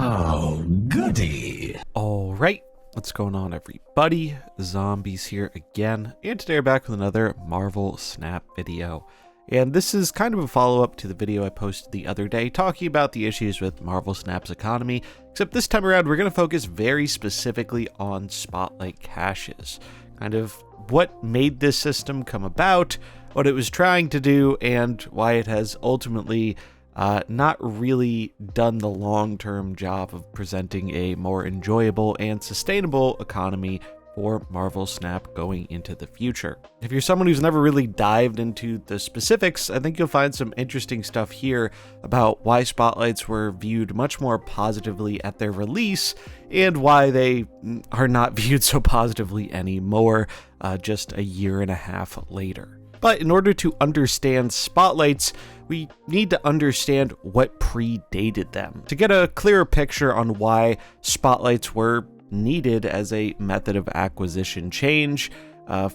Oh, goody. All right, what's going on, everybody? Zombies here again, and today we're back with another Marvel Snap video. And this is kind of a follow-up to the video I posted the other day talking about the issues with Marvel Snap's economy, except this time around we're going to focus very specifically on Spotlight caches. Kind of what made this system come about, what it was trying to do, and why it has ultimately not really done the long-term job of presenting a more enjoyable and sustainable economy for Marvel Snap going into the future. If you're someone who's never really dived into the specifics, I think you'll find some interesting stuff here about why Spotlights were viewed much more positively at their release and why they are not viewed so positively anymore just a year and a half later. But in order to understand Spotlights, we need to understand what predated them to get a clearer picture on why Spotlights were needed as a method of acquisition change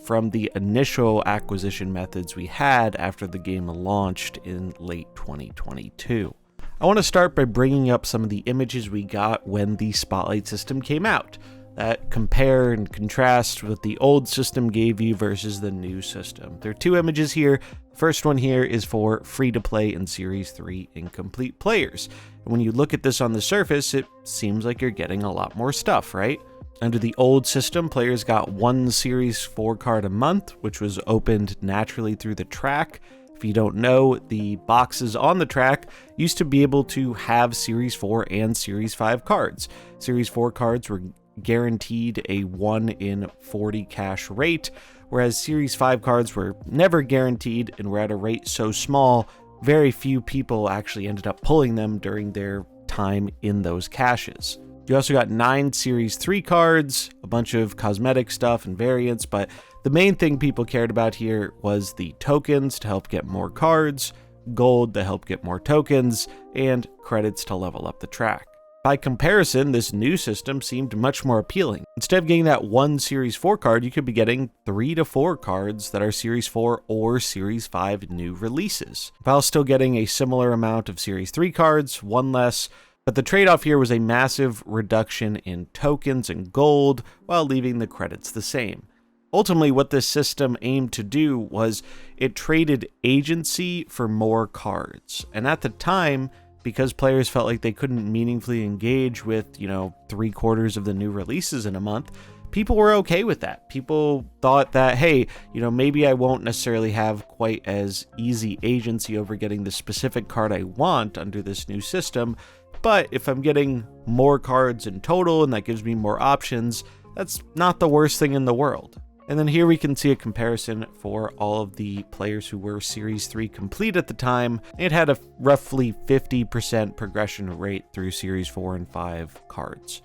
from the initial acquisition methods we had after the game launched in late 2022. I want to start by bringing up some of the images we got when the Spotlight system came out that compare and contrast what the old system gave you versus the new system. There are two images here. The first one here is for free-to-play and Series 3 incomplete players. And when you look at this on the surface, it seems like you're getting a lot more stuff, right? Under the old system, players got one Series 4 card a month, which was opened naturally through the track. If you don't know, the boxes on the track used to be able to have Series 4 and Series 5 cards. Series 4 cards were guaranteed a 1 in 40 cash rate, whereas Series 5 cards were never guaranteed and were at a rate so small, very few people actually ended up pulling them during their time in those caches. You also got 9 Series 3 cards, a bunch of cosmetic stuff and variants, but the main thing people cared about here was the tokens to help get more cards, gold to help get more tokens, and credits to level up the track. By comparison, this new system seemed much more appealing. Instead of getting that one Series 4 card, you could be getting 3 to 4 cards that are Series 4 or Series 5 new releases, while still getting a similar amount of Series 3 cards, one less, but the trade-off here was a massive reduction in tokens and gold while leaving the credits the same. Ultimately, what this system aimed to do was it traded agency for more cards, and at the time, because players felt like they couldn't meaningfully engage with, 3/4 of the new releases in a month, people were okay with that. People thought that, hey, maybe I won't necessarily have quite as easy agency over getting the specific card I want under this new system, but if I'm getting more cards in total and that gives me more options, that's not the worst thing in the world. And then here we can see a comparison for all of the players who were Series 3 complete at the time. It had a roughly 50% progression rate through Series 4 and 5 cards.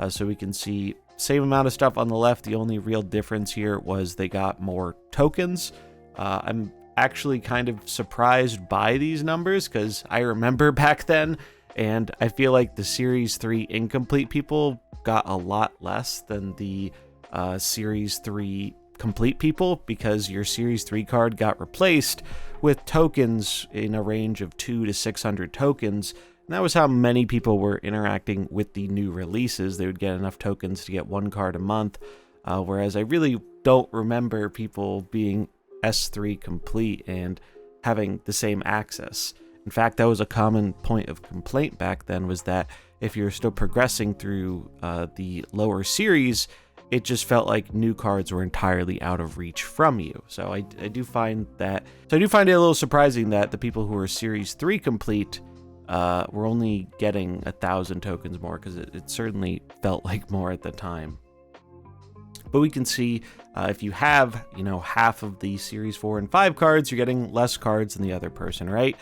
So we can see same amount of stuff on the left. The only real difference here was they got more tokens. I'm actually kind of surprised by these numbers because I remember back then, and I feel like the Series 3 incomplete people got a lot less than the Series 3 complete people, because your Series 3 card got replaced with tokens in a range of 200 to 600 tokens, and that was how many people were interacting with the new releases. They would get enough tokens to get one card a month, whereas I really don't remember people being S3 complete and having the same access. In fact, that was a common point of complaint back then, was that if you're still progressing through the lower series, it just felt like new cards were entirely out of reach from you. So I do find it a little surprising that the people who were Series 3 complete were only getting 1,000 tokens more, because it certainly felt like more at the time. But we can see if you have, half of the Series 4 and 5 cards, you're getting less cards than the other person, right?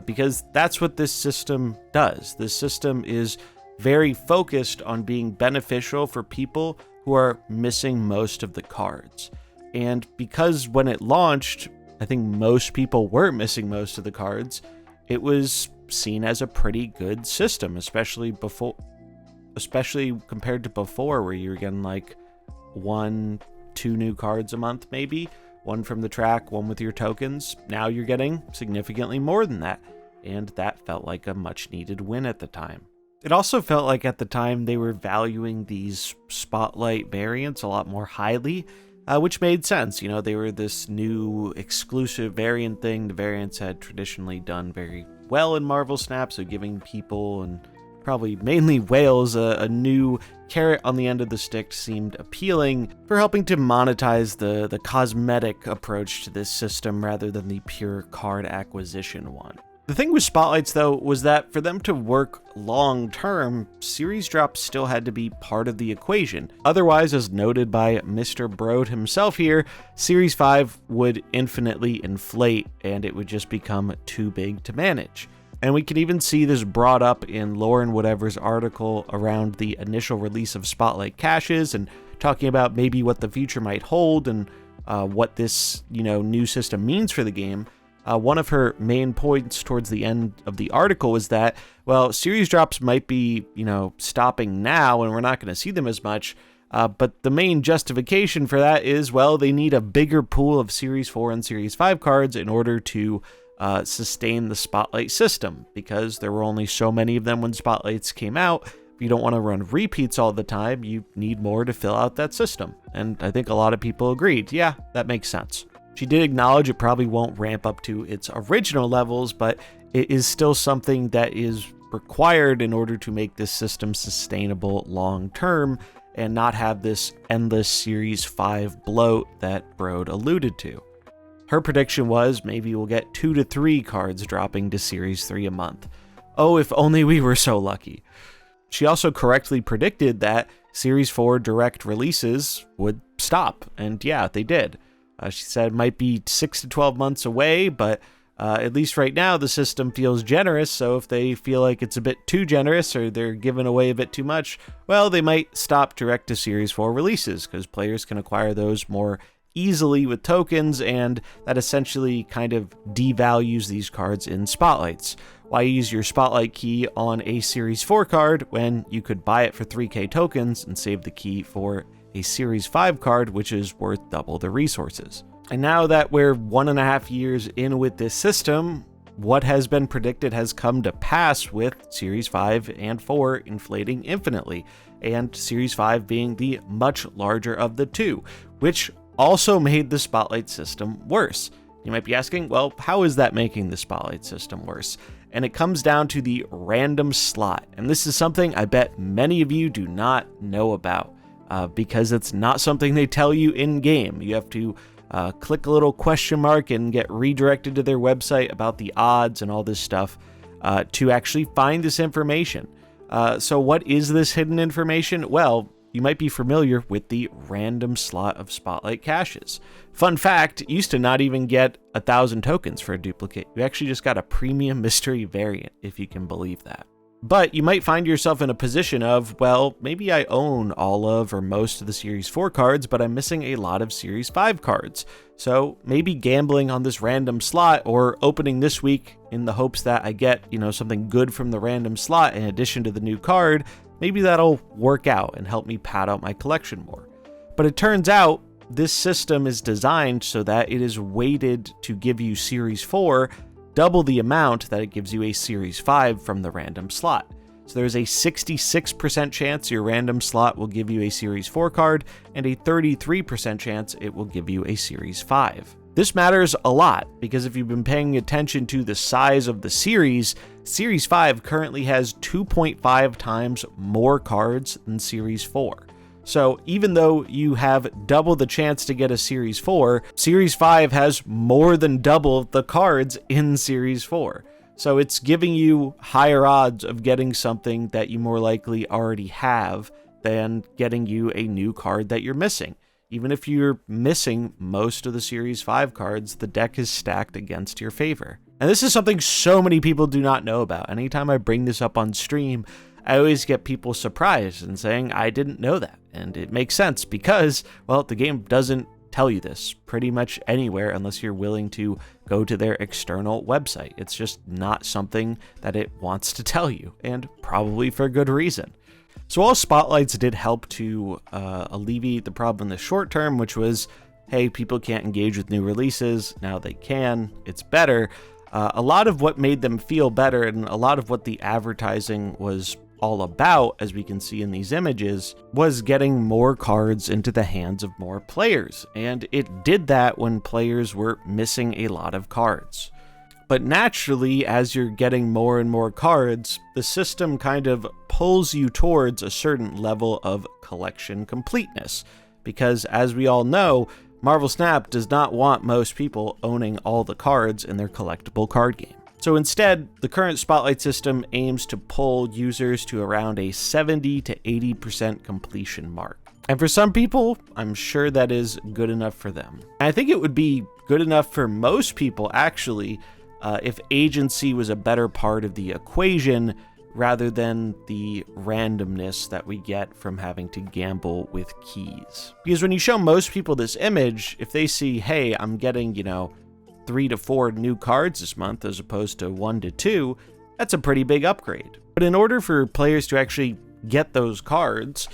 Because that's what this system does. This system is very focused on being beneficial for people who are missing most of the cards. And because when it launched, I think most people were missing most of the cards, it was seen as a pretty good system, especially compared to before, where you were getting like 1-2 new cards a month, maybe one from the track, one with your tokens. Now you're getting significantly more than that, and that felt like a much needed win at the time. It also felt like at the time they were valuing these Spotlight variants a lot more highly, which made sense. You know, they were this new exclusive variant thing. The variants had traditionally done very well in Marvel Snap, so giving people, and probably mainly whales, a new carrot on the end of the stick seemed appealing for helping to monetize the cosmetic approach to this system rather than the pure card acquisition one. The thing with Spotlights, though, was that for them to work long-term, series drops still had to be part of the equation. Otherwise, as noted by Mr. Brode himself here, Series 5 would infinitely inflate, and it would just become too big to manage. And we can even see this brought up in Lauren Whatever's article around the initial release of Spotlight caches and talking about maybe what the future might hold and what this, new system means for the game. One of her main points towards the end of the article was that, well, series drops might be, stopping now and we're not going to see them as much. But the main justification for that is, well, they need a bigger pool of Series 4 and Series 5 cards in order to sustain the Spotlight system, because there were only so many of them when Spotlights came out. If you don't want to run repeats all the time, you need more to fill out that system. And I think a lot of people agreed. Yeah, that makes sense. She did acknowledge it probably won't ramp up to its original levels, but it is still something that is required in order to make this system sustainable long term and not have this endless Series 5 bloat that Brode alluded to. Her prediction was maybe we'll get 2 to 3 cards dropping to Series 3 a month. Oh, if only we were so lucky. She also correctly predicted that Series 4 direct releases would stop, and yeah, they did. She said it might be 6 to 12 months away, but at least right now the system feels generous, so if they feel like it's a bit too generous or they're giving away a bit too much, well, they might stop direct to Series 4 releases, because players can acquire those more easily with tokens, and that essentially kind of devalues these cards in Spotlights. Why use your Spotlight key on a Series 4 card when you could buy it for 3k tokens and save the key for a Series 5 card, which is worth double the resources? And now that we're 1.5 years in with this system, what has been predicted has come to pass, with Series 5 and 4 inflating infinitely, and Series 5 being the much larger of the two, which also made the Spotlight system worse. You might be asking, well, how is that making the Spotlight system worse? And it comes down to the random slot. And this is something I bet many of you do not know about, because it's not something they tell you in game. You have to click a little question mark and get redirected to their website about the odds and all this stuff to actually find this information. So what is this hidden information? Well, you might be familiar with the random slot of Spotlight caches. Fun fact, you used to not even get 1,000 tokens for a duplicate. You actually just got a premium mystery variant, if you can believe that. But you might find yourself in a position of, well, maybe I own all of or most of the Series 4 cards, but I'm missing a lot of Series 5 cards. So maybe gambling on this random slot or opening this week in the hopes that I get, something good from the random slot in addition to the new card, maybe that'll work out and help me pad out my collection more. But it turns out this system is designed so that it is weighted to give you Series 4 double the amount that it gives you a Series 5 from the random slot. So there's a 66% chance your random slot will give you a Series 4 card, and a 33% chance it will give you a Series 5. This matters a lot, because if you've been paying attention to the size of the series, Series 5 currently has 2.5 times more cards than Series 4. So even though you have double the chance to get a Series 4, Series 5 has more than double the cards in Series 4. So it's giving you higher odds of getting something that you more likely already have than getting you a new card that you're missing. Even if you're missing most of the Series 5 cards, the deck is stacked against your favor. And this is something so many people do not know about. Anytime I bring this up on stream, I always get people surprised and saying, I didn't know that. And it makes sense because, well, the game doesn't tell you this pretty much anywhere unless you're willing to go to their external website. It's just not something that it wants to tell you, and probably for good reason. So while Spotlights did help to alleviate the problem in the short term, which was, hey, people can't engage with new releases, now they can, it's better. A lot of what made them feel better and a lot of what the advertising was all about, as we can see in these images, was getting more cards into the hands of more players. And it did that when players were missing a lot of cards. But naturally, as you're getting more and more cards, the system kind of pulls you towards a certain level of collection completeness. Because as we all know, Marvel Snap does not want most people owning all the cards in their collectible card game. So instead, the current Spotlight system aims to pull users to around a 70 to 80% completion mark. And for some people, I'm sure that is good enough for them. And I think it would be good enough for most people, actually, if agency was a better part of the equation rather than the randomness that we get from having to gamble with keys. Because when you show most people this image, if they see, hey, I'm getting, 3 to 4 new cards this month as opposed to 1 to 2, that's a pretty big upgrade. But in order for players to actually get those cards,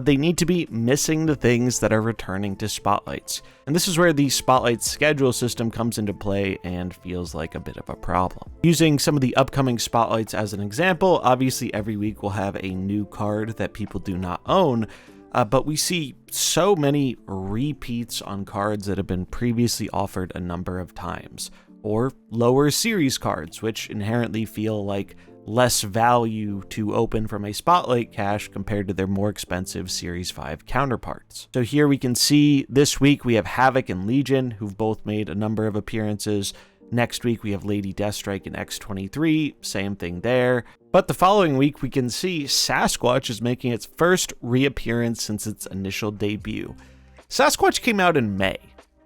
they need to be missing the things that are returning to Spotlights. And this is where the Spotlight schedule system comes into play and feels like a bit of a problem. Using some of the upcoming Spotlights as an example, obviously every week we'll have a new card that people do not own, but we see so many repeats on cards that have been previously offered a number of times, or lower series cards, which inherently feel like less value to open from a Spotlight cache compared to their more expensive Series 5 counterparts. So here we can see this week we have Havoc and Legion, who've both made a number of appearances. Next week we have Lady Deathstrike and X-23, same thing there. But the following week we can see Sasquatch is making its first reappearance since its initial debut. Sasquatch came out in May.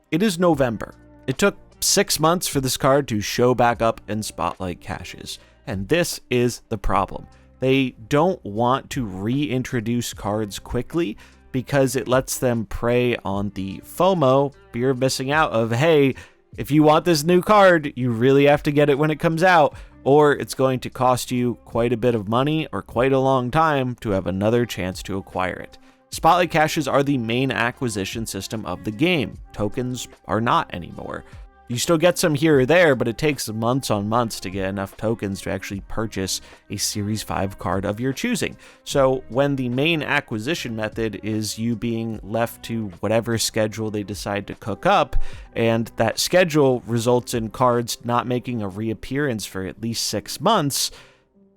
It is November. It took 6 months for this card to show back up in Spotlight caches. And this is the problem. They don't want to reintroduce cards quickly because it lets them prey on the FOMO, fear of missing out, of, hey, if you want this new card, you really have to get it when it comes out, or it's going to cost you quite a bit of money or quite a long time to have another chance to acquire it. Spotlight caches are the main acquisition system of the game. Tokens are not anymore. You still get some here or there, but it takes months on months to get enough tokens to actually purchase a Series 5 card of your choosing. So when the main acquisition method is you being left to whatever schedule they decide to cook up, and that schedule results in cards not making a reappearance for at least 6 months,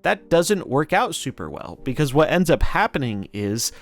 that doesn't work out super well. Because what ends up happening is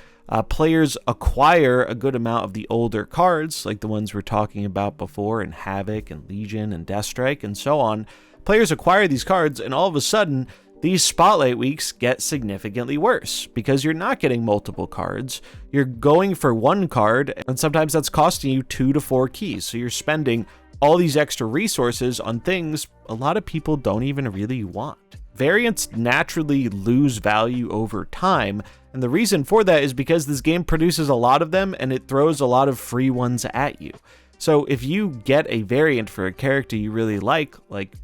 players acquire a good amount of the older cards, like the ones we're talking about before, in Havoc and Legion and Deathstrike and so on. Players acquire these cards, and all of a sudden, these Spotlight weeks get significantly worse because you're not getting multiple cards. You're going for one card, and sometimes that's costing you 2 to 4 keys. So you're spending all these extra resources on things a lot of people don't even really want. Variants naturally lose value over time, and the reason for that is because this game produces a lot of them and it throws a lot of free ones at you. So if you get a variant for a character you really like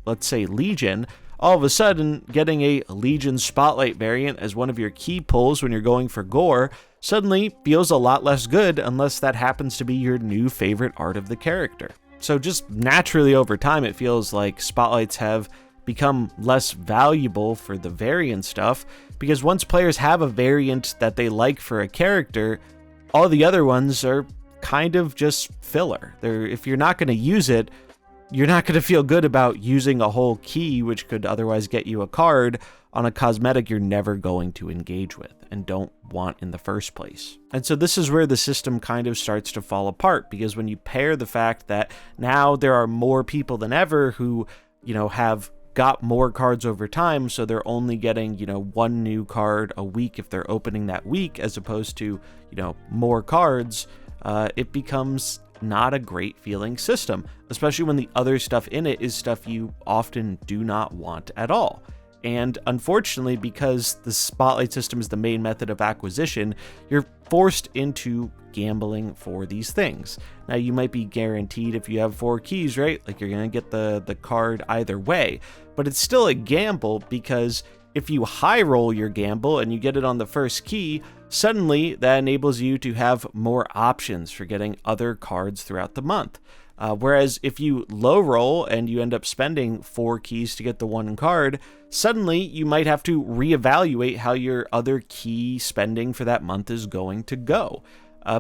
let's say Legion, all of a sudden getting a Legion Spotlight variant as one of your key pulls when you're going for gore suddenly feels a lot less good unless that happens to be your new favorite art of the character. So just naturally over time it feels like Spotlights have become less valuable for the variant stuff, because once players have a variant that they like for a character, all the other ones are kind of just filler. If you're not going to use it, you're not going to feel good about using a whole key, which could otherwise get you a card, on a cosmetic you're never going to engage with and don't want in the first place. And so this is where the system kind of starts to fall apart, because when you pair the fact that now there are more people than ever who, have got more cards over time, so they're only getting, one new card a week if they're opening that week, as opposed to, more cards, it becomes not a great feeling system, especially when the other stuff in it is stuff you often do not want at all. And unfortunately, because the Spotlight system is the main method of acquisition, you're forced into gambling for these things. Now, you might be guaranteed if you have 4 keys, right? Like, you're going to get the card either way, but it's still a gamble, because if you high roll your gamble and you get it on the first key, suddenly that enables you to have more options for getting other cards throughout the month. Whereas if you low roll and you end up spending 4 keys to get the one card, suddenly you might have to reevaluate how your other key spending for that month is going to go.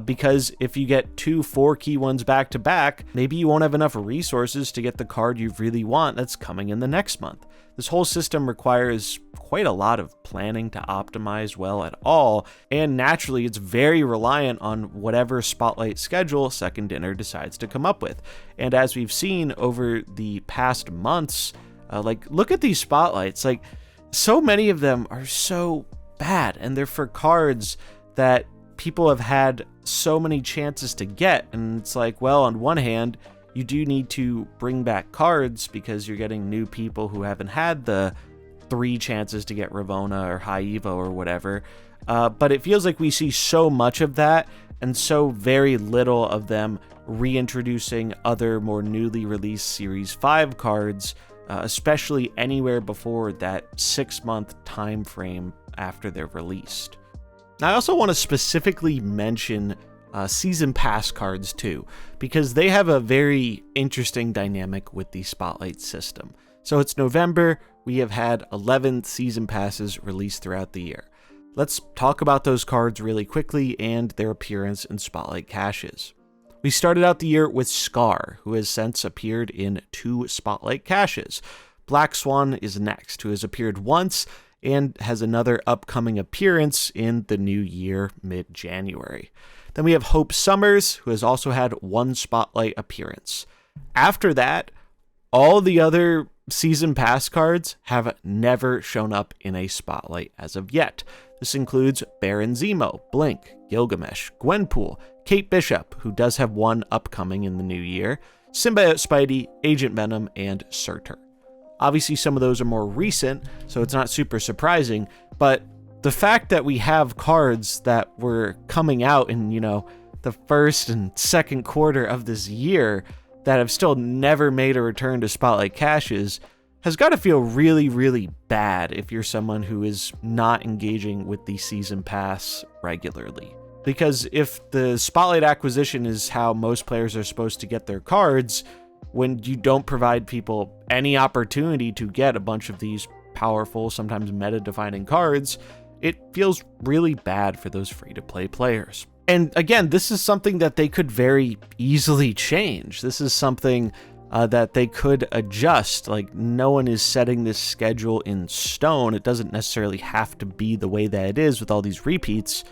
Because if you get 2 4-key ones back to back, maybe you won't have enough resources to get the card you really want that's coming in the next month. This whole system requires quite a lot of planning to optimize well at all, and naturally it's very reliant on whatever spotlight schedule Second Dinner decides to come up with. And as we've seen over the past months, look at these spotlights, like so many of them are so bad, and they're for cards that people have had so many chances to get, and it's like, well, on one hand, you do need to bring back cards because you're getting new people who haven't had the 3 chances to get Ravona or High Evo or whatever, but it feels like we see so much of that and so very little of them reintroducing other more newly released Series 5 cards, especially anywhere before that 6-month time frame after they're released. Now, I also want to specifically mention Season Pass cards too, because they have a very interesting dynamic with the Spotlight system. So it's November, we have had 11 Season Passes released throughout the year. Let's talk about those cards really quickly and their appearance in Spotlight caches. We started out the year with Scar, who has since appeared in 2 Spotlight caches. Black Swan is next, who has appeared once and has another upcoming appearance in the new year, mid-January. Then we have Hope Summers, who has also had 1 Spotlight appearance. After that, all the other Season Pass cards have never shown up in a Spotlight as of yet. This includes Baron Zemo, Blink, Gilgamesh, Gwenpool, Kate Bishop, who does have 1 upcoming in the new year, Symbiote Spidey, Agent Venom, and Surtur. Obviously, some of those are more recent, so it's not super surprising, but the fact that we have cards that were coming out in, the first and second quarter of this year that have still never made a return to Spotlight caches has got to feel really, really bad if you're someone who is not engaging with the Season Pass regularly. Because if the Spotlight acquisition is how most players are supposed to get their cards, when you don't provide people any opportunity to get a bunch of these powerful, sometimes meta-defining cards, it feels really bad for those free-to-play players. And again, this is something that they could very easily change. This is something that they could adjust. Like, no one is setting this schedule in stone. It doesn't necessarily have to be the way that it is with all these repeats,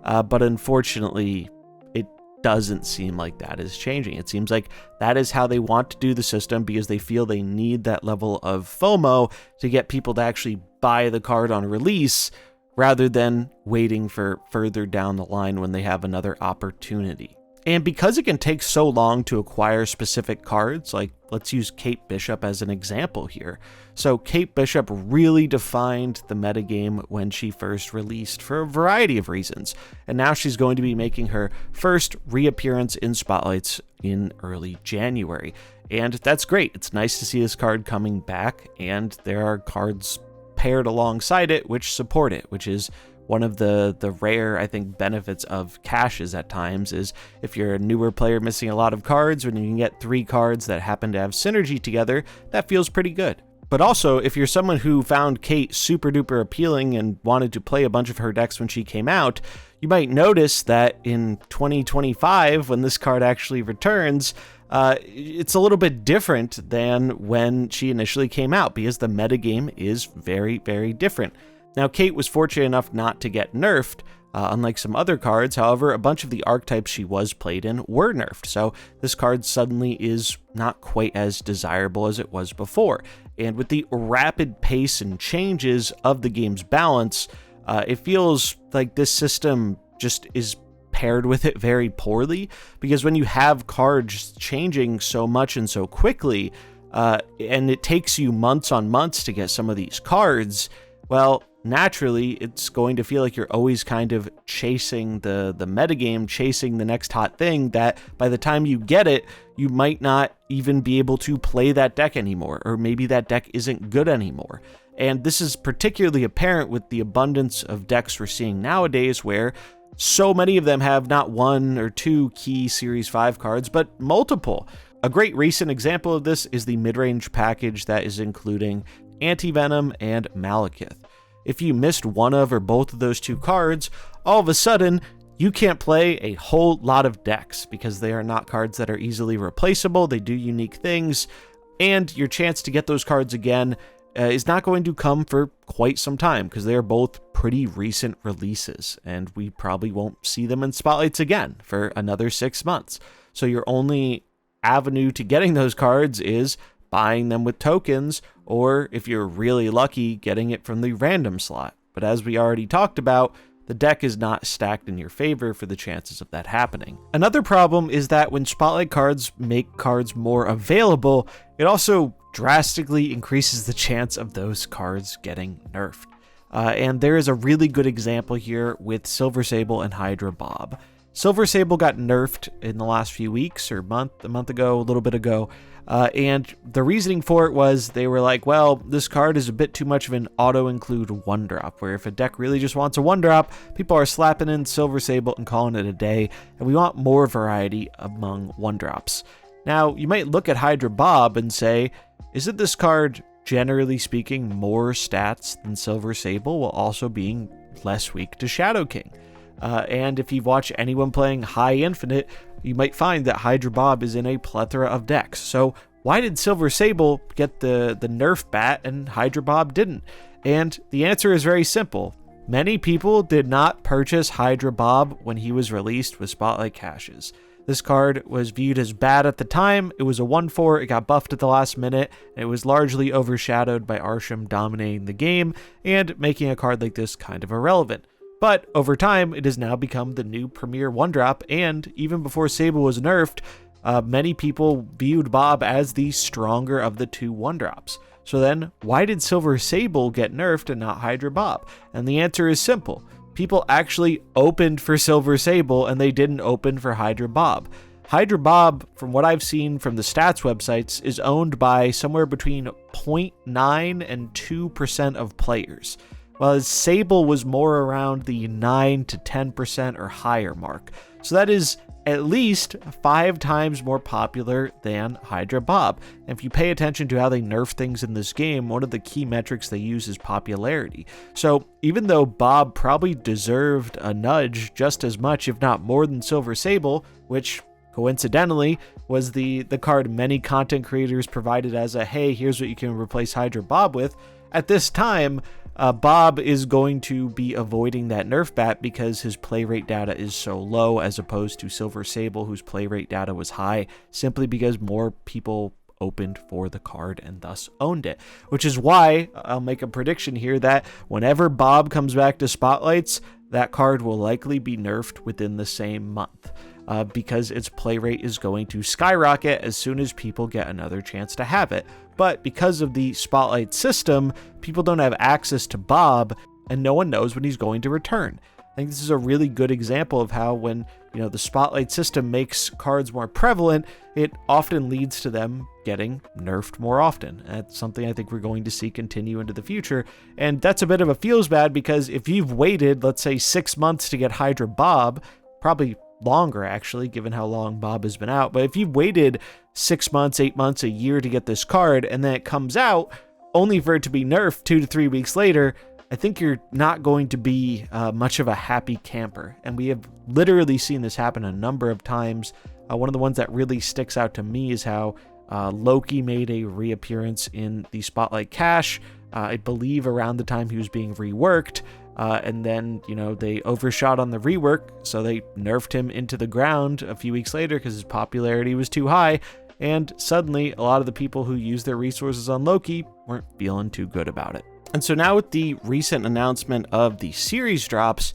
but unfortunately, it doesn't seem like that is changing. It seems like that is how they want to do the system because they feel they need that level of FOMO to get people to actually buy the card on release rather than waiting for further down the line when they have another opportunity. And because it can take so long to acquire specific cards, like let's use Kate Bishop as an example here. So Kate Bishop really defined the metagame when she first released for a variety of reasons. And now she's going to be making her first reappearance in Spotlights in early January. And that's great. It's nice to see this card coming back, and there are cards paired alongside it which support it, which is one of the rare, I think, benefits of caches at times is if you're a newer player missing a lot of cards, when you can get 3 cards that happen to have synergy together, that feels pretty good. But also, if you're someone who found Kate super duper appealing and wanted to play a bunch of her decks when she came out, you might notice that in 2025, when this card actually returns, it's a little bit different than when she initially came out because the metagame is very, very different. Now, Kate was fortunate enough not to get nerfed, unlike some other cards. However, a bunch of the archetypes she was played in were nerfed, so this card suddenly is not quite as desirable as it was before. And with the rapid pace and changes of the game's balance, it feels like this system just is paired with it very poorly, because when you have cards changing so much and so quickly, and it takes you months on months to get some of these cards, well, naturally, it's going to feel like you're always kind of chasing the metagame, chasing the next hot thing that by the time you get it, you might not even be able to play that deck anymore, or maybe that deck isn't good anymore. And this is particularly apparent with the abundance of decks we're seeing nowadays where so many of them have not 1 or 2 key Series 5 cards, but multiple. A great recent example of this is the mid-range package that is including Anti-Venom and Malekith. If you missed one of or both of those two cards, all of a sudden, you can't play a whole lot of decks because they are not cards that are easily replaceable, they do unique things, and your chance to get those cards again is not going to come for quite some time because they are both pretty recent releases, and we probably won't see them in spotlights again for another 6 months. So your only avenue to getting those cards is buying them with tokens, or if you're really lucky, getting it from the random slot. But as we already talked about, the deck is not stacked in your favor for the chances of that happening. Another problem is that when spotlight cards make cards more available, it also drastically increases the chance of those cards getting nerfed. And there is a really good example here with Silver Sable and Hydra Bob. Silver Sable got nerfed in the last few weeks or a month ago, a little bit ago. And the reasoning for it was they were like, well, this card is a bit too much of an auto-include 1-drop, where if a deck really just wants a 1-drop, people are slapping in Silver Sable and calling it a day, and we want more variety among 1-drops. Now, you might look at Hydra Bob and say, isn't this card, generally speaking, more stats than Silver Sable while also being less weak to Shadow King? And if you've watched anyone playing High Infinite, you might find that Hydra Bob is in a plethora of decks. So why did Silver Sable get the nerf bat and Hydra Bob didn't? And the answer is very simple. Many people did not purchase Hydra Bob when he was released with Spotlight caches. This card was viewed as bad at the time. It was a 1/4, it got buffed at the last minute, and it was largely overshadowed by Arsham dominating the game and making a card like this kind of irrelevant. But over time, it has now become the new premier 1-drop, and even before Sable was nerfed, many people viewed Bob as the stronger of the two 1-drops. So then, why did Silver Sable get nerfed and not Hydra Bob? And the answer is simple. People actually opened for Silver Sable and they didn't open for Hydra Bob. Hydra Bob, from what I've seen from the stats websites, is owned by somewhere between 0.9 and 2% of players, while Sable was more around the 9 to 10% or higher mark. So that is at least 5 times more popular than Hydra Bob. And if you pay attention to how they nerf things in this game, one of the key metrics they use is popularity. So even though Bob probably deserved a nudge just as much, if not more, than Silver Sable, which coincidentally was the card many content creators provided as a, hey, here's what you can replace Hydra Bob with, at this time, Bob is going to be avoiding that nerf bat because his play rate data is so low, as opposed to Silver Sable, whose play rate data was high, simply because more people opened for the card and thus owned it. Which is why I'll make a prediction here that whenever Bob comes back to Spotlights, that card will likely be nerfed within the same month. Because its play rate is going to skyrocket as soon as people get another chance to have it. But because of the Spotlight system, people don't have access to Bob, and no one knows when he's going to return. I think this is a really good example of how when, the Spotlight system makes cards more prevalent, it often leads to them getting nerfed more often. That's something I think we're going to see continue into the future. And that's a bit of a feels bad because if you've waited, let's say 6 months to get Hydra Bob, probably longer actually, given how long Bob has been out. But if you've waited 6 months, 8 months, a year to get this card, and then it comes out only for it to be nerfed 2 to 3 weeks later, I think you're not going to be much of a happy camper. And we have literally seen this happen a number of times. One of the ones that really sticks out to me is how Loki made a reappearance in the Spotlight cache, I believe around the time he was being reworked. And then, they overshot on the rework, so they nerfed him into the ground a few weeks later because his popularity was too high, and suddenly a lot of the people who used their resources on Loki weren't feeling too good about it. And so now with the recent announcement of the series drops,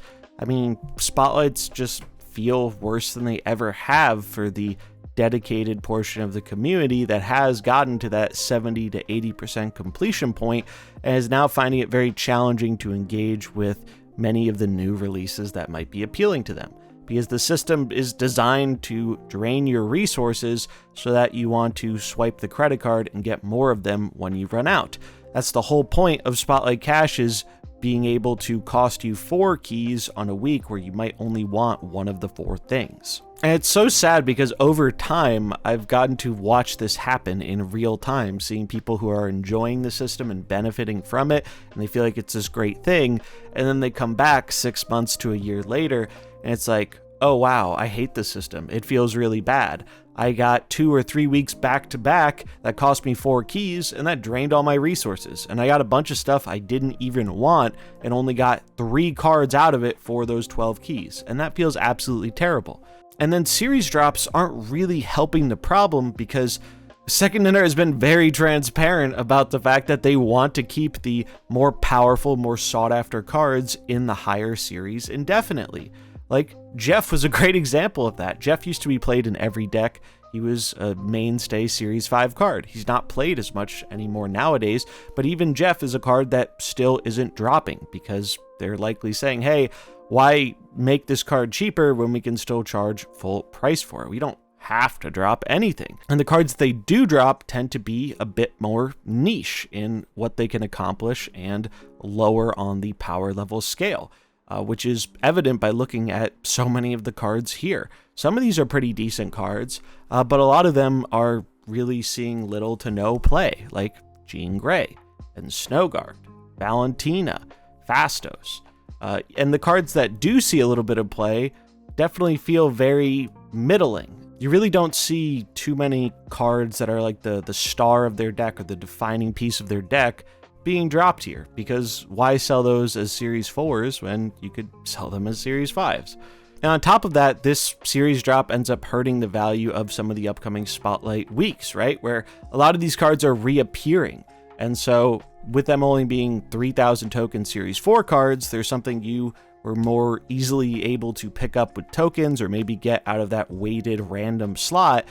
Spotlights just feel worse than they ever have for the dedicated portion of the community that has gotten to that 70 to 80% completion point and is now finding it very challenging to engage with many of the new releases that might be appealing to them, because the system is designed to drain your resources so that you want to swipe the credit card and get more of them when you run out. That's the whole point of Spotlight caches being able to cost you 4 keys on a week where you might only want one of the 4 things. And it's so sad because over time, I've gotten to watch this happen in real time, seeing people who are enjoying the system and benefiting from it, and they feel like it's this great thing, and then they come back 6 months to a year later, and it's like, oh wow, I hate the system. It feels really bad. I got 2 or 3 weeks back to back that cost me 4 keys, and that drained all my resources. And I got a bunch of stuff I didn't even want and only got 3 cards out of it for those 12 keys. And that feels absolutely terrible. And then series drops aren't really helping the problem because Second Dinner has been very transparent about the fact that they want to keep the more powerful, more sought after cards in the higher series indefinitely. Like, Jeff was a great example of that. Jeff used to be played in every deck. He was a mainstay Series 5 card. He's not played as much anymore nowadays, but even Jeff is a card that still isn't dropping because they're likely saying, hey, why make this card cheaper when we can still charge full price for it? We don't have to drop anything. And the cards they do drop tend to be a bit more niche in what they can accomplish and lower on the power level scale. Which is evident by looking at so many of the cards here. Some of these are pretty decent cards, but a lot of them are really seeing little to no play, like Jean Grey and Snowguard, Valentina, Fastos. And the cards that do see a little bit of play definitely feel very middling. You really don't see too many cards that are like the star of their deck or the defining piece of their deck being dropped here, because why sell those as Series 4s when you could sell them as Series 5s? And on top of that, this series drop ends up hurting the value of some of the upcoming Spotlight weeks, right? Where a lot of these cards are reappearing. And so with them only being 3,000 token Series 4 cards, there's something you were more easily able to pick up with tokens or maybe get out of that weighted random slot.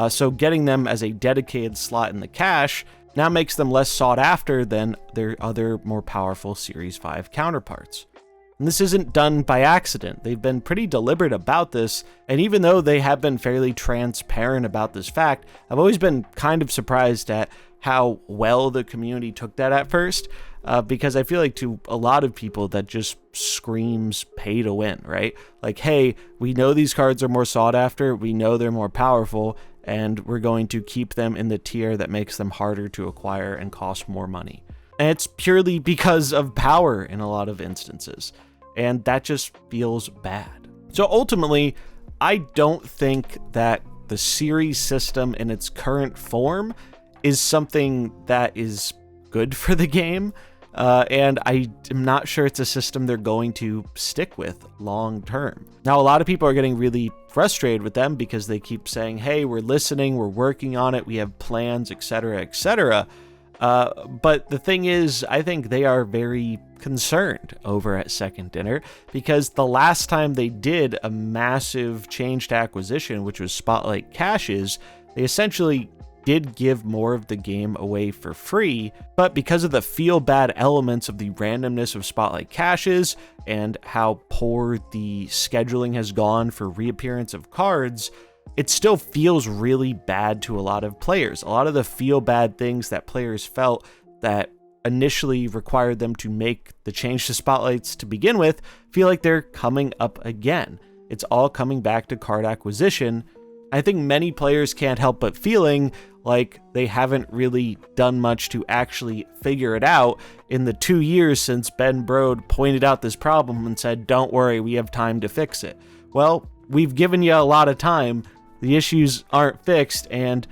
So getting them as a dedicated slot in the cache now makes them less sought after than their other more powerful Series 5 counterparts. And this isn't done by accident. They've been pretty deliberate about this, and even though they have been fairly transparent about this fact, I've always been kind of surprised at how well the community took that at first, because I feel like to a lot of people that just screams pay to win, right? Like, hey, we know these cards are more sought after, we know they're more powerful, and we're going to keep them in the tier that makes them harder to acquire and cost more money. And it's purely because of power in a lot of instances. And that just feels bad. So ultimately, I don't think that the series system in its current form is something that is good for the game. And I am not sure it's a system they're going to stick with long term. Now, a lot of people are getting really frustrated with them because they keep saying, hey, we're listening, we're working on it, we have plans, etc., etc. But the thing is, I think they are very concerned over at Second Dinner because the last time they did a massive change to acquisition, which was Spotlight Caches, they essentially did give more of the game away for free, but because of the feel-bad elements of the randomness of Spotlight Caches and how poor the scheduling has gone for reappearance of cards, it still feels really bad to a lot of players. A lot of the feel-bad things that players felt that initially required them to make the change to Spotlights to begin with feel like they're coming up again. It's all coming back to card acquisition. I think many players can't help but feeling like they haven't really done much to actually figure it out in the 2 years since Ben Brode pointed out this problem and said, don't worry, we have time to fix it. Well, we've given you a lot of time. The issues aren't fixed, and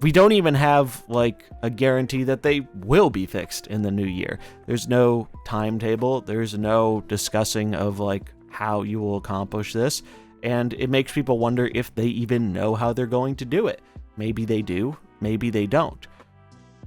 we don't even have like a guarantee that they will be fixed in the new year. There's no timetable. There's no discussing of like how you will accomplish this. And it makes people wonder if they even know how they're going to do it. Maybe they do, maybe they don't.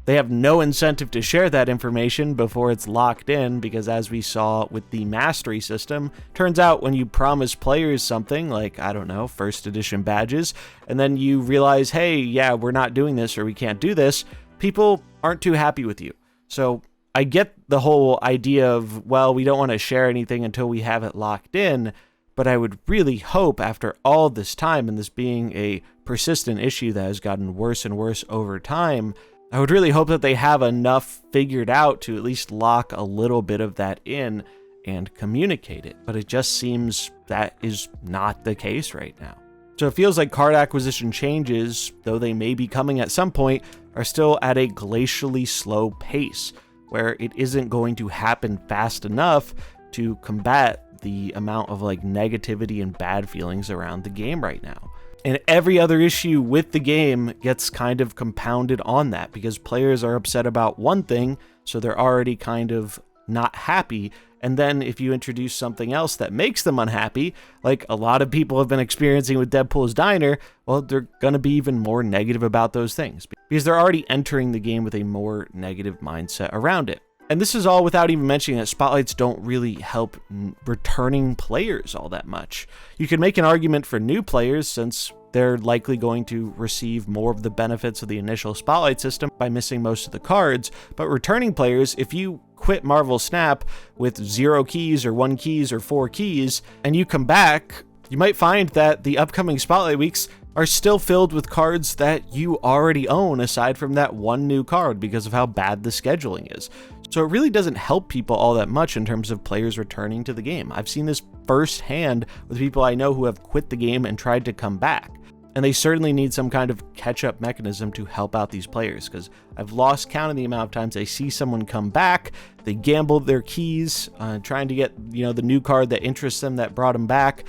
They have no incentive to share that information before it's locked in because, as we saw with the mastery system, turns out when you promise players something like, I don't know, first edition badges, and then you realize, hey, yeah, we're not doing this or we can't do this, people aren't too happy with you. So I get the whole idea of, well, we don't want to share anything until we have it locked in, but I would really hope after all this time and this being a persistent issue that has gotten worse and worse over time, I would really hope that they have enough figured out to at least lock a little bit of that in and communicate it, but it just seems that is not the case right now. So it feels like card acquisition changes, though they may be coming at some point, are still at a glacially slow pace, where it isn't going to happen fast enough to combat the amount of negativity and bad feelings around the game right now. And every other issue with the game gets kind of compounded on that, because players are upset about one thing, so they're already kind of not happy. And then if you introduce something else that makes them unhappy, like a lot of people have been experiencing with Deadpool's Diner, well, they're going to be even more negative about those things, because they're already entering the game with a more negative mindset around it. And this is all without even mentioning that spotlights don't really help returning players all that much. You can make an argument for new players, since they're likely going to receive more of the benefits of the initial spotlight system by missing most of the cards. But returning players, if you quit Marvel Snap with 0 keys or 1 keys or 4 keys, and you come back, you might find that the upcoming spotlight weeks are still filled with cards that you already own, aside from that one new card, because of how bad the scheduling is. So it really doesn't help people all that much in terms of players returning to the game. I've seen this firsthand with people I know who have quit the game and tried to come back. And they certainly need some kind of catch-up mechanism to help out these players, because I've lost count of the amount of times I see someone come back, they gambled their keys, trying to get the new card that interests them that brought them back.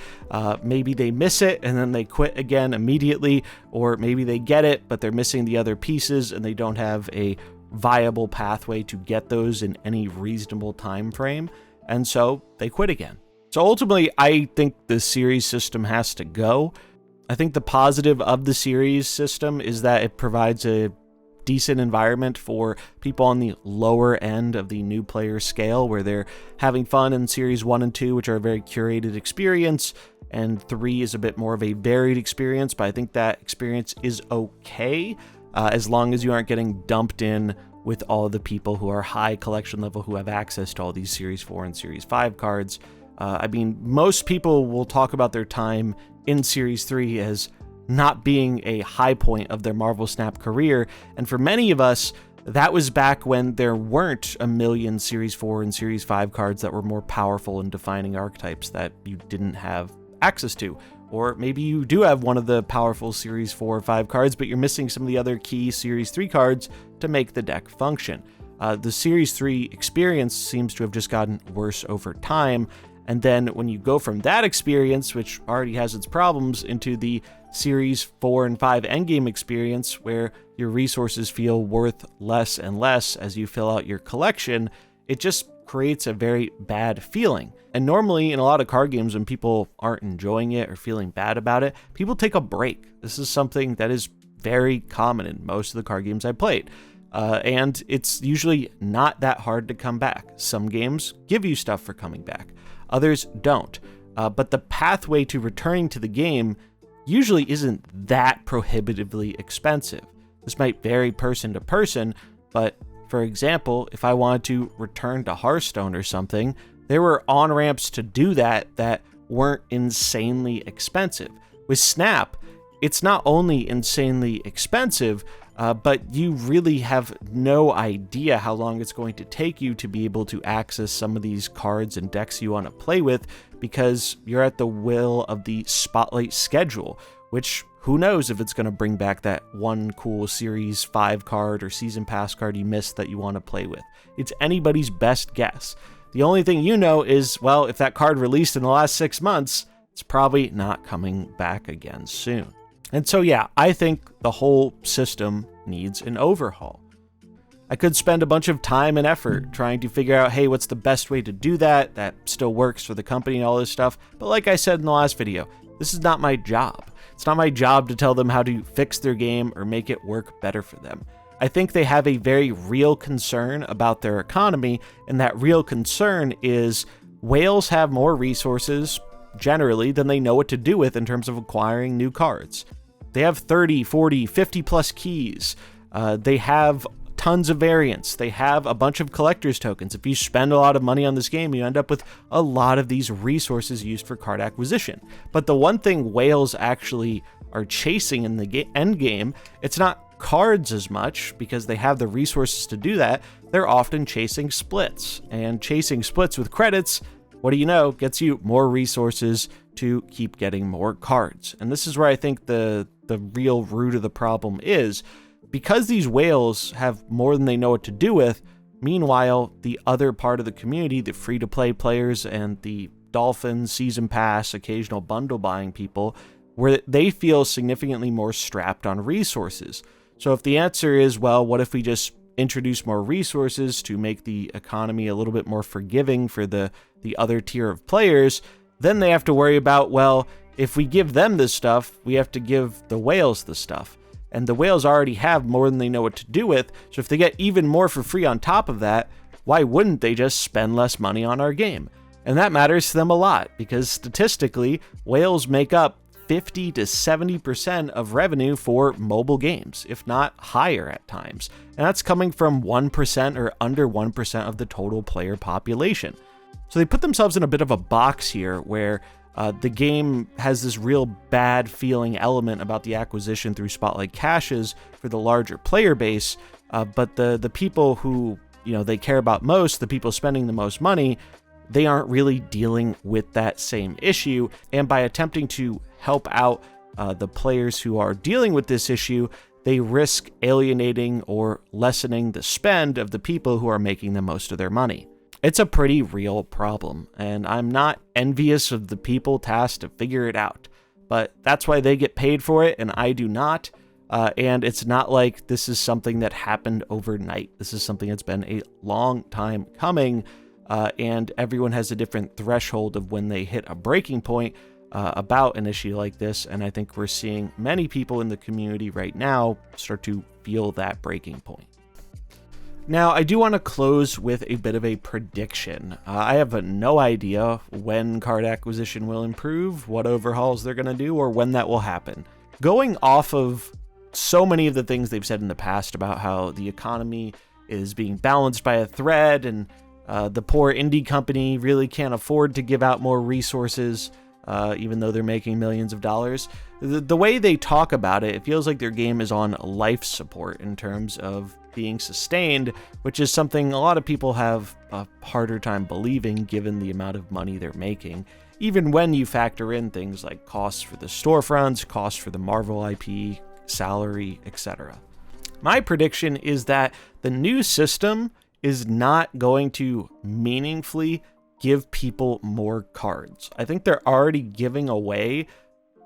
Maybe they miss it and then they quit again immediately, or maybe they get it but they're missing the other pieces and they don't have a viable pathway to get those in any reasonable time frame, and so they quit again. So ultimately, I think the series system has to go. I think the positive of the series system is that it provides a decent environment for people on the lower end of the new player scale, where they're having fun in series 1 and 2, which are a very curated experience, and 3 is a bit more of a varied experience, but I think that experience is okay, as long as you aren't getting dumped in with all the people who are high collection level who have access to all these series 4 and series 5 cards. I mean, most people will talk about their time in Series 3 as not being a high point of their Marvel Snap career, and for many of us, that was back when there weren't a million Series 4 and Series 5 cards that were more powerful in defining archetypes that you didn't have access to. Or maybe you do have one of the powerful Series 4 or 5 cards, but you're missing some of the other key Series 3 cards to make the deck function. The Series 3 experience seems to have just gotten worse over time. And then when you go from that experience, which already has its problems, into the Series 4 and 5 endgame experience, where your resources feel worth less and less as you fill out your collection, it just creates a very bad feeling. And normally in a lot of card games, when people aren't enjoying it or feeling bad about it, people take a break. This is something that is very common in most of the card games I played. And it's usually not that hard to come back. Some games give you stuff for coming back. Others don't. But the pathway to returning to the game usually isn't that prohibitively expensive. This might vary person to person, but for example, if I wanted to return to Hearthstone or something, there were on-ramps to do that weren't insanely expensive. With Snap, it's not only insanely expensive, but you really have no idea how long it's going to take you to be able to access some of these cards and decks you want to play with, because you're at the will of the Spotlight schedule, which who knows if it's going to bring back that one cool Series 5 card or Season Pass card you missed that you want to play with. It's anybody's best guess. The only thing you know is, well, if that card released in the last 6 months, it's probably not coming back again soon. And so, yeah, I think the whole system needs an overhaul. I could spend a bunch of time and effort trying to figure out, hey, what's the best way to do that still works for the company and all this stuff. But like I said in the last video, this is not my job. It's not my job to tell them how to fix their game or make it work better for them. I think they have a very real concern about their economy, and that real concern is whales have more resources, generally, than they know what to do with in terms of acquiring new cards. They have 30, 40, 50 plus keys. They have tons of variants. They have a bunch of collector's tokens. If you spend a lot of money on this game, you end up with a lot of these resources used for card acquisition. But the one thing whales actually are chasing in the end game, it's not cards as much because they have the resources to do that. They're often chasing splits, and chasing splits with credits, what do you know, gets you more resources to keep getting more cards. And this is where I think the real root of the problem is, because these whales have more than they know what to do with. Meanwhile, the other part of the community, the free-to-play players and the Dolphins, Season Pass, occasional bundle buying people, where they feel significantly more strapped on resources. So if the answer is, well, what if we just introduce more resources to make the economy a little bit more forgiving for the other tier of players, then they have to worry about, well, if we give them this stuff, we have to give the whales the stuff. And the whales already have more than they know what to do with, so if they get even more for free on top of that, why wouldn't they just spend less money on our game? And that matters to them a lot, because statistically, whales make up 50 to 70% of revenue for mobile games, if not higher at times. And that's coming from 1% or under 1% of the total player population. So they put themselves in a bit of a box here where the game has this real bad feeling element about the acquisition through Spotlight caches for the larger player base, but the people who they care about most, the people spending the most money, they aren't really dealing with that same issue. And by attempting to help out the players who are dealing with this issue, they risk alienating or lessening the spend of the people who are making the most of their money. It's a pretty real problem, and I'm not envious of the people tasked to figure it out, but that's why they get paid for it and I do not. And it's not like this is something that happened overnight. This is something that's been a long time coming, and everyone has a different threshold of when they hit a breaking point about an issue like this. And I think we're seeing many people in the community right now start to feel that breaking point. Now, I do want to close with a bit of a prediction. I have no idea when card acquisition will improve, what overhauls they're going to do, or when that will happen. Going off of so many of the things they've said in the past about how the economy is being balanced by a thread, and the poor indie company really can't afford to give out more resources, even though they're making millions of dollars. The way they talk about it, it feels like their game is on life support in terms of being sustained, which is something a lot of people have a harder time believing given the amount of money they're making, even when you factor in things like costs for the storefronts, costs for the Marvel IP, salary, etc. My prediction is that the new system is not going to meaningfully give people more cards. I think they're already giving away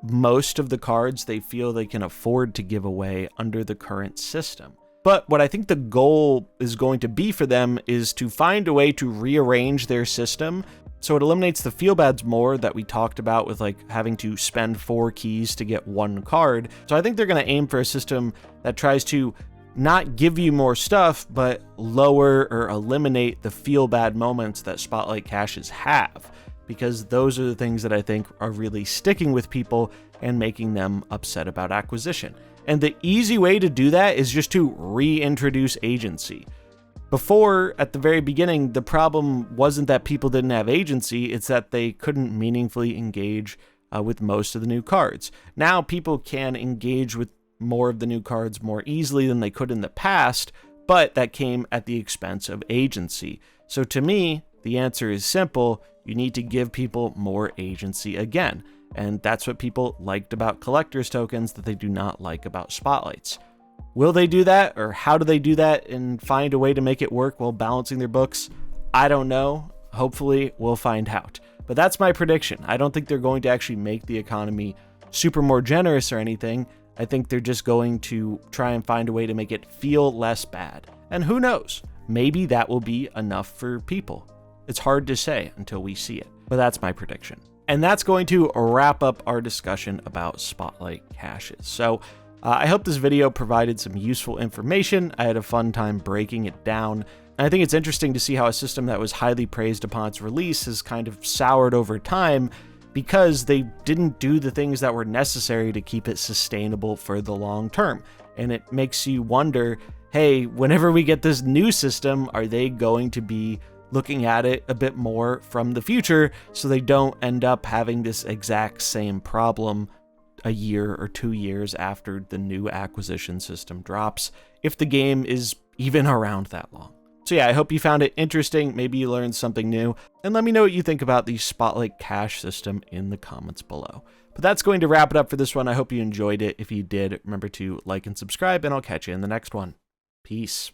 most of the cards they feel they can afford to give away under the current system. But what I think the goal is going to be for them is to find a way to rearrange their system so it eliminates the feel bads more that we talked about with like having to spend 4 keys to get 1 card. So I think they're going to aim for a system that tries to not give you more stuff, but lower or eliminate the feel bad moments that Spotlight caches have, because those are the things that I think are really sticking with people and making them upset about acquisition. And the easy way to do that is just to reintroduce agency. Before, at the very beginning, the problem wasn't that people didn't have agency, it's that they couldn't meaningfully engage with most of the new cards. Now people can engage with more of the new cards more easily than they could in the past, but that came at the expense of agency. So to me, the answer is simple. You need to give people more agency again. And that's what people liked about collector's tokens that they do not like about spotlights. Will they do that, or how do they do that and find a way to make it work while balancing their books? I don't know. Hopefully we'll find out. But that's my prediction. I don't think they're going to actually make the economy super more generous or anything. I think they're just going to try and find a way to make it feel less bad. And who knows? Maybe that will be enough for people. It's hard to say until we see it, but that's my prediction. And that's going to wrap up our discussion about Spotlight caches. So I hope this video provided some useful information. I had a fun time breaking it down. And I think it's interesting to see how a system that was highly praised upon its release has kind of soured over time because they didn't do the things that were necessary to keep it sustainable for the long term. And it makes you wonder, hey, whenever we get this new system, are they going to be looking at it a bit more from the future so they don't end up having this exact same problem a year or 2 years after the new acquisition system drops, if the game is even around that long. So yeah, I hope you found it interesting, maybe you learned something new, and let me know what you think about the Spotlight cash system in the comments below. But that's going to wrap it up for this one. I hope you enjoyed it. If you did, remember to like and subscribe, and I'll catch you in the next one. Peace.